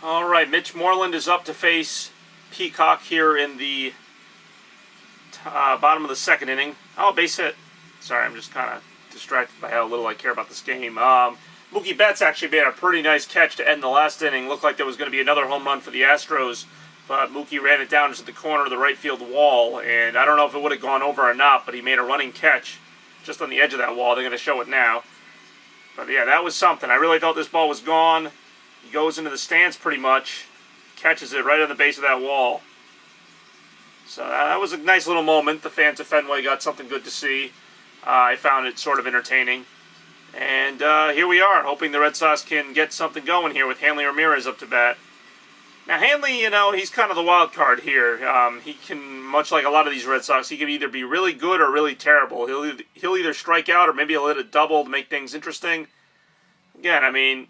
All right, Mitch Moreland is up to face Peacock here in the bottom of the second inning. Oh, base hit. Sorry, I'm just kind of distracted by how little I care about this game. Mookie Betts actually made a pretty nice catch to end the last inning. Looked like there was going to be another home run for the Astros, but Mookie ran it down into the corner of the right field wall, and I don't know if it would have gone over or not, but he made a running catch just on the edge of that wall. They're going to show it now. But yeah, that was something. I really thought this ball was gone. He goes into the stands pretty much, catches it right on the base of that wall. So that was a nice little moment. The fans of Fenway got something good to see. I found it sort of entertaining. And here we are, hoping the Red Sox can get something going here with Hanley Ramirez up to bat. Now, Hanley, he's kind of the wild card here. He can, much like a lot of these Red Sox, he can either be really good or really terrible. He'll either strike out or maybe he'll hit a double to make things interesting. Again, I mean,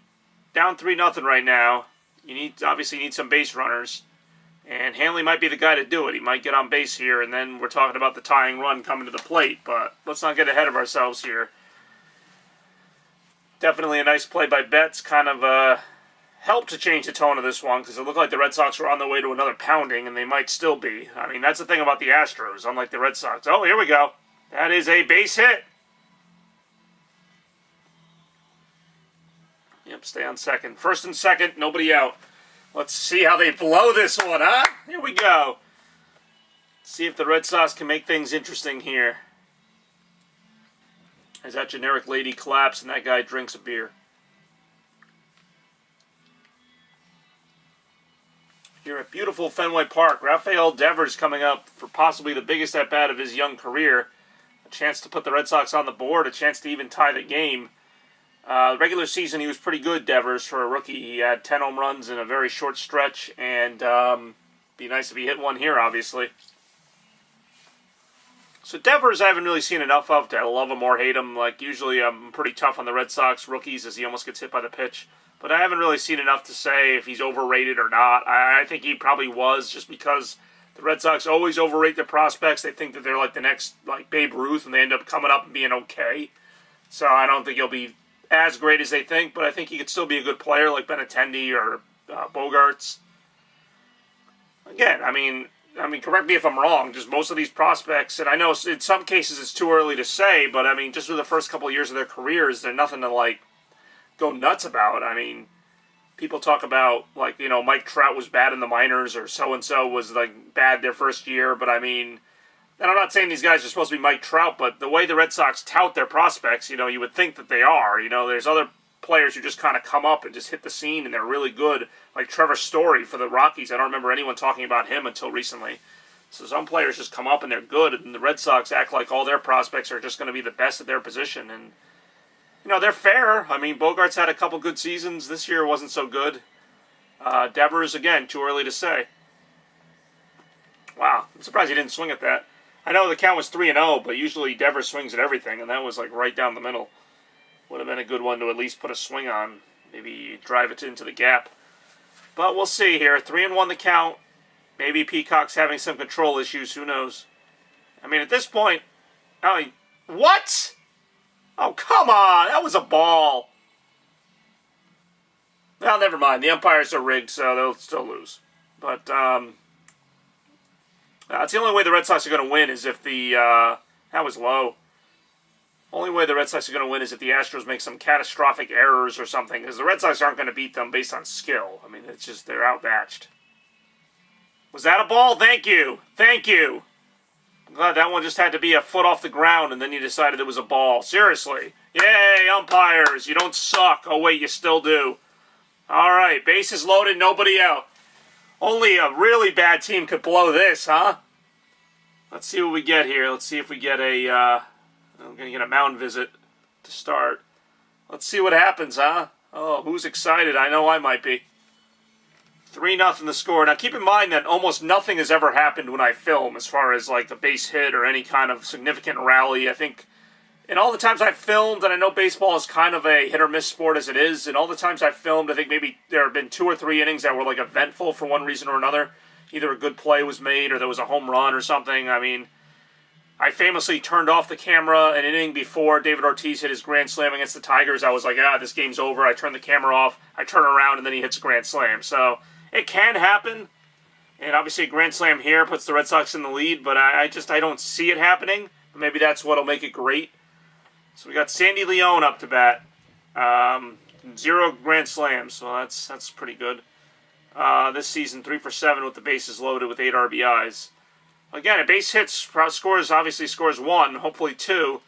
down 3-0 right now. You obviously need some base runners. And Hanley might be the guy to do it. He might get on base here, and then we're talking about the tying run coming to the plate. But let's not get ahead of ourselves here. Definitely a nice play by Betts. Kind of helped to change the tone of this one, because it looked like the Red Sox were on their way to another pounding, and they might still be. I mean, that's the thing about the Astros, unlike the Red Sox. Oh, here we go. That is a base hit. Yep, stay on second. First and second, nobody out. Let's see how they blow this one, huh? Here we go. See if the Red Sox can make things interesting here. As that generic lady claps and that guy drinks a beer. Here at beautiful Fenway Park, Rafael Devers coming up for possibly the biggest at-bat of his young career. A chance to put the Red Sox on the board, a chance to even tie the game. Regular season, he was pretty good, Devers, for a rookie. He had 10 home runs in a very short stretch, and be nice if he hit one here, obviously. So Devers, I haven't really seen enough of to love him or hate him. Like, usually I'm pretty tough on the Red Sox rookies as he almost gets hit by the pitch. But I haven't really seen enough to say if he's overrated or not. I think he probably was, just because the Red Sox always overrate their prospects. They think that they're like the next Babe Ruth, and they end up coming up and being okay. So I don't think he'll be as great as they think, but I think he could still be a good player like Benintendi or Bogarts. Again, I mean, correct me if I'm wrong, just most of these prospects, and I know in some cases it's too early to say, but I mean, just for the first couple of years of their careers, they're nothing to go nuts about. I mean, people talk about Mike Trout was bad in the minors, or so-and-so was bad their first year, but I mean, and I'm not saying these guys are supposed to be Mike Trout, but the way the Red Sox tout their prospects, you would think that they are. There's other players who just kind of come up and just hit the scene, and they're really good, like Trevor Story for the Rockies. I don't remember anyone talking about him until recently. So some players just come up and they're good, and the Red Sox act like all their prospects are just going to be the best at their position. And, they're fair. I mean, Bogarts had a couple good seasons. This year wasn't so good. Devers, again, too early to say. Wow, I'm surprised he didn't swing at that. I know the count was 3-0, but usually Devers swings at everything, and that was right down the middle. Would have been a good one to at least put a swing on. Maybe drive it into the gap. But we'll see here. 3-1 the count. Maybe Peacock's having some control issues. Who knows? I mean, at this point... what? Oh, come on. That was a ball. Well, never mind. The umpires are rigged, so they'll still lose. But, that's the only way the Red Sox are going to win is if that was low. Only way the Red Sox are going to win is if the Astros make some catastrophic errors or something, because the Red Sox aren't going to beat them based on skill. I mean, it's just, they're outmatched. Was that a ball? Thank you. Thank you. I'm glad that one just had to be a foot off the ground, and then you decided it was a ball. Seriously. Yay, umpires. You don't suck. Oh, wait, you still do. All right, bases loaded, nobody out. Only a really bad team could blow this, huh? Let's see what we get here. Let's see if we get I'm going to get a mound visit to start. Let's see what happens, huh? Oh, who's excited? I know I might be. 3-0 the score. Now, keep in mind that almost nothing has ever happened when I film as far as, the base hit or any kind of significant rally. I think in all the times I've filmed, and I know baseball is kind of a hit-or-miss sport as it is, in all the times I've filmed, I think maybe there have been 2 or 3 innings that were, eventful for one reason or another. Either a good play was made or there was a home run or something. I mean, I famously turned off the camera an inning before David Ortiz hit his grand slam against the Tigers. I was like, this game's over. I turn the camera off. I turn around, and then he hits a grand slam. So it can happen. And obviously a grand slam here puts the Red Sox in the lead, but I don't see it happening. But maybe that's what'll make it great. So we got Sandy Leon up to bat. 0 grand slams, so that's pretty good. This season, 3 for 7 with the bases loaded with 8 RBIs. Again, a base hits obviously scores 1, hopefully 2.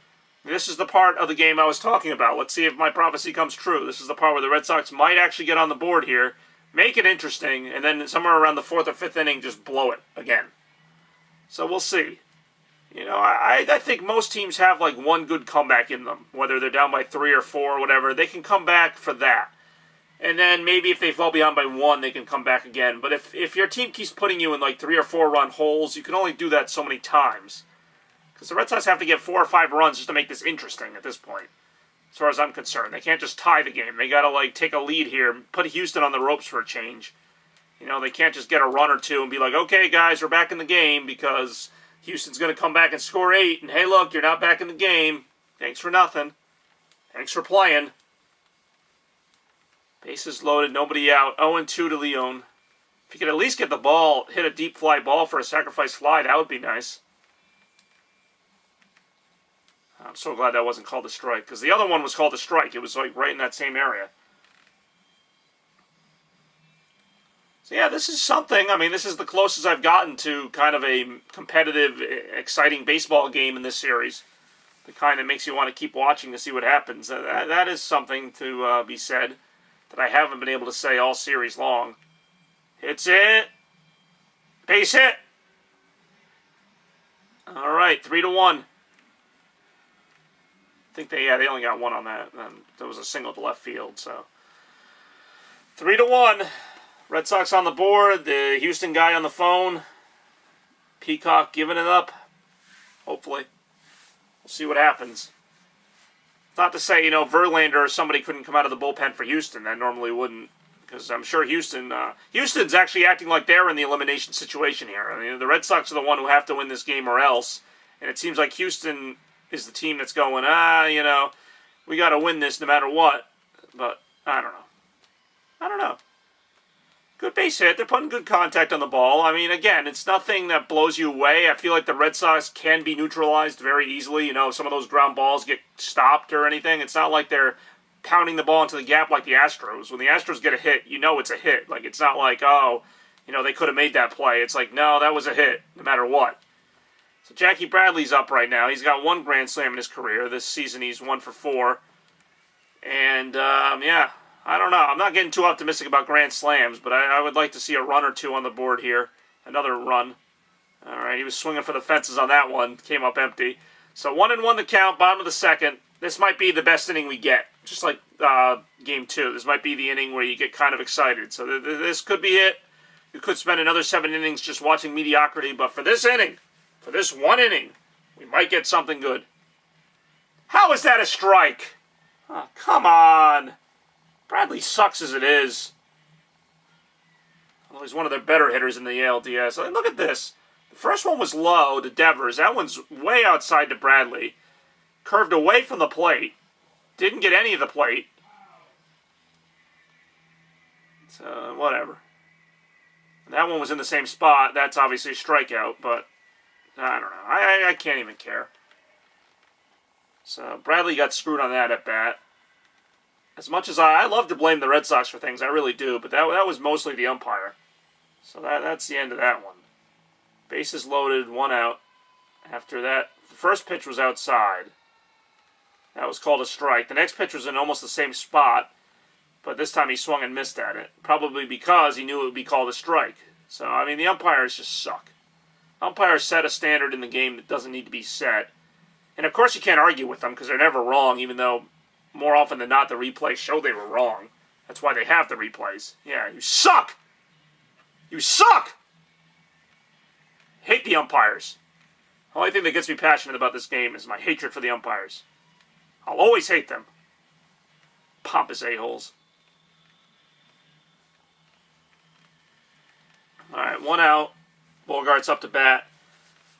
This is the part of the game I was talking about. Let's see if my prophecy comes true. This is the part where the Red Sox might actually get on the board here, make it interesting, and then somewhere around the 4th or 5th inning, just blow it again. So we'll see. You know, I think most teams have like one good comeback in them, whether they're down by 3 or 4 or whatever. They can come back for that. And then maybe if they fall behind by 1, they can come back again. But if your team keeps putting you in like 3 or 4 run holes, you can only do that so many times. Because the Red Sox have to get 4 or 5 runs just to make this interesting at this point, as far as I'm concerned. They can't just tie the game. They got to like take a lead here, put Houston on the ropes for a change. You know, they can't just get a run or 2 and be like, okay, guys, we're back in the game because Houston's going to come back and score 8. And hey, look, you're not back in the game. Thanks for nothing. Thanks for playing. Bases loaded, nobody out. 0-2 to Leon. If you could at least get the ball, hit a deep fly ball for a sacrifice fly, that would be nice. I'm so glad that wasn't called a strike, because the other one was called a strike. It was like right in that same area. So yeah, this is something. I mean, this is the closest I've gotten to kind of a competitive, exciting baseball game in this series. The kind that makes you want to keep watching to see what happens. That is something to be said that I haven't been able to say all series long. Hits it. Base hit. All right, 3-1. I think they only got 1 on that. There was a single to left field, so 3-1. Red Sox on the board. The Houston guy on the phone. Peacock giving it up. Hopefully. We'll see what happens. Not to say, Verlander or somebody couldn't come out of the bullpen for Houston. That normally wouldn't. Because I'm sure Houston's actually acting like they're in the elimination situation here. I mean, the Red Sox are the one who have to win this game or else. And it seems like Houston is the team that's going, we got to win this no matter what. But I don't know. Good base hit. They're putting good contact on the ball. I mean, again, it's nothing that blows you away. I feel like the Red Sox can be neutralized very easily. Some of those ground balls get stopped or anything. It's not like they're pounding the ball into the gap like the Astros. When the Astros get a hit, it's a hit. Like, it's not like, they could have made that play. It's like, no, that was a hit, no matter what. So Jackie Bradley's up right now. He's got 1 grand slam in his career. This season he's 1 for 4. And, I don't know. I'm not getting too optimistic about grand slams, but I would like to see a run or 2 on the board here. Another run. All right, he was swinging for the fences on that one. Came up empty. So 1-1 the count, bottom of the 2nd. This might be the best inning we get, just like Game 2. This might be the inning where you get kind of excited. So this could be it. You could spend another 7 innings just watching mediocrity, but for this inning, for this 1 inning, we might get something good. How is that a strike? Oh, come on. Bradley sucks as it is. Well, he's one of their better hitters in the ALDS. I mean, look at this. The first one was low to Devers. That one's way outside to Bradley. Curved away from the plate. Didn't get any of the plate. So, whatever. That one was in the same spot. That's obviously a strikeout, but I don't know. I can't even care. So, Bradley got screwed on that at bat. As much as I love to blame the Red Sox for things, I really do, but that was mostly the umpire. So that's the end of that one. Bases loaded, 1 out. After that, the first pitch was outside. That was called a strike. The next pitch was in almost the same spot, but this time he swung and missed at it. Probably because he knew it would be called a strike. So, I mean, the umpires just suck. Umpires set a standard in the game that doesn't need to be set. And, of course, you can't argue with them because they're never wrong, even though more often than not, the replays show they were wrong. That's why they have the replays. Yeah, you suck! You suck! Hate the umpires. The only thing that gets me passionate about this game is my hatred for the umpires. I'll always hate them. Pompous a-holes. Alright, 1 out. Bogart's up to bat.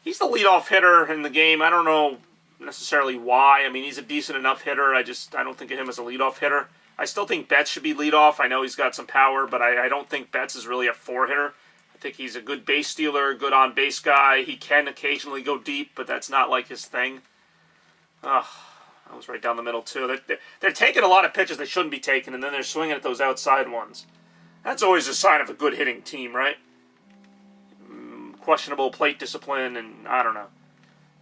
He's the leadoff hitter in the game. I don't know necessarily why. I mean, he's a decent enough hitter. I don't think of him as a leadoff hitter. I still think Betts should be leadoff. I know he's got some power, but I don't think Betts is really a 4-hitter. I think he's a good base stealer, good on-base guy. He can occasionally go deep, but that's not like his thing. Ugh, that was right down the middle, too. They're taking a lot of pitches they shouldn't be taking, and then they're swinging at those outside ones. That's always a sign of a good hitting team, right? Questionable plate discipline, and I don't know.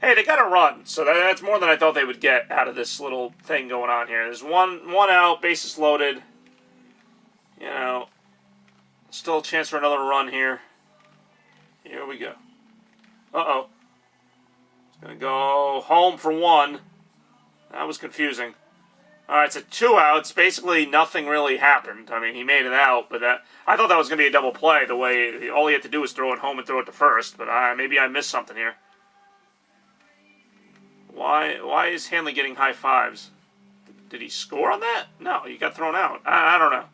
Hey, they got a run, so that's more than I thought they would get out of this little thing going on here. There's one out, bases loaded. You know, still a chance for another run here. Here we go. Uh-oh. It's going to go home for one. That was confusing. All right, so 2 outs. Basically, nothing really happened. I mean, he made it out, but I thought that was going to be a double play. The way all he had to do was throw it home and throw it to first. But maybe I missed something here. Why is Hanley getting high fives? Did he score on that? No, he got thrown out. I don't know.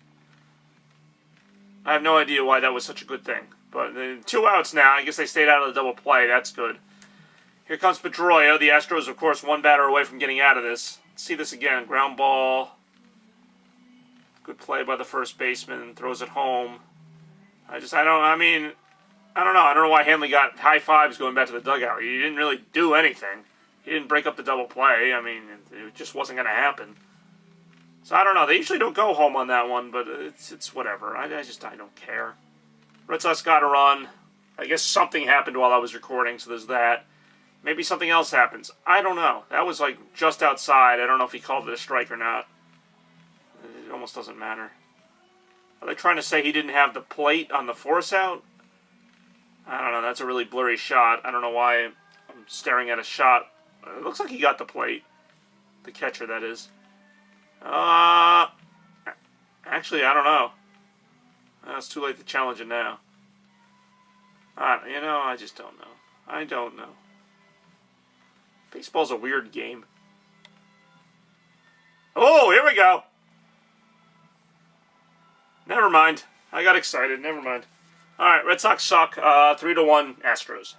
I have no idea why that was such a good thing. But 2 outs now. I guess they stayed out of the double play. That's good. Here comes Pedroia. The Astros, of course, 1 batter away from getting out of this. See this again. Ground ball. Good play by the first baseman. Throws it home. I don't know. I don't know why Hanley got high fives going back to the dugout. He didn't really do anything. He didn't break up the double play. I mean, it just wasn't going to happen. So I don't know. They usually don't go home on that one, but it's whatever. I don't care. Red Sox got a run. I guess something happened while I was recording, so there's that. Maybe something else happens. I don't know. That was like just outside. I don't know if he called it a strike or not. It almost doesn't matter. Are they trying to say he didn't have the plate on the force out? I don't know. That's a really blurry shot. I don't know why I'm staring at a shot. It looks like he got the plate. The catcher, that is. Actually, I don't know. It's too late to challenge it now. I just don't know. I don't know. Baseball's a weird game. Oh, here we go. Never mind. I got excited. Never mind. All right, Red Sox suck. 3-1 Astros.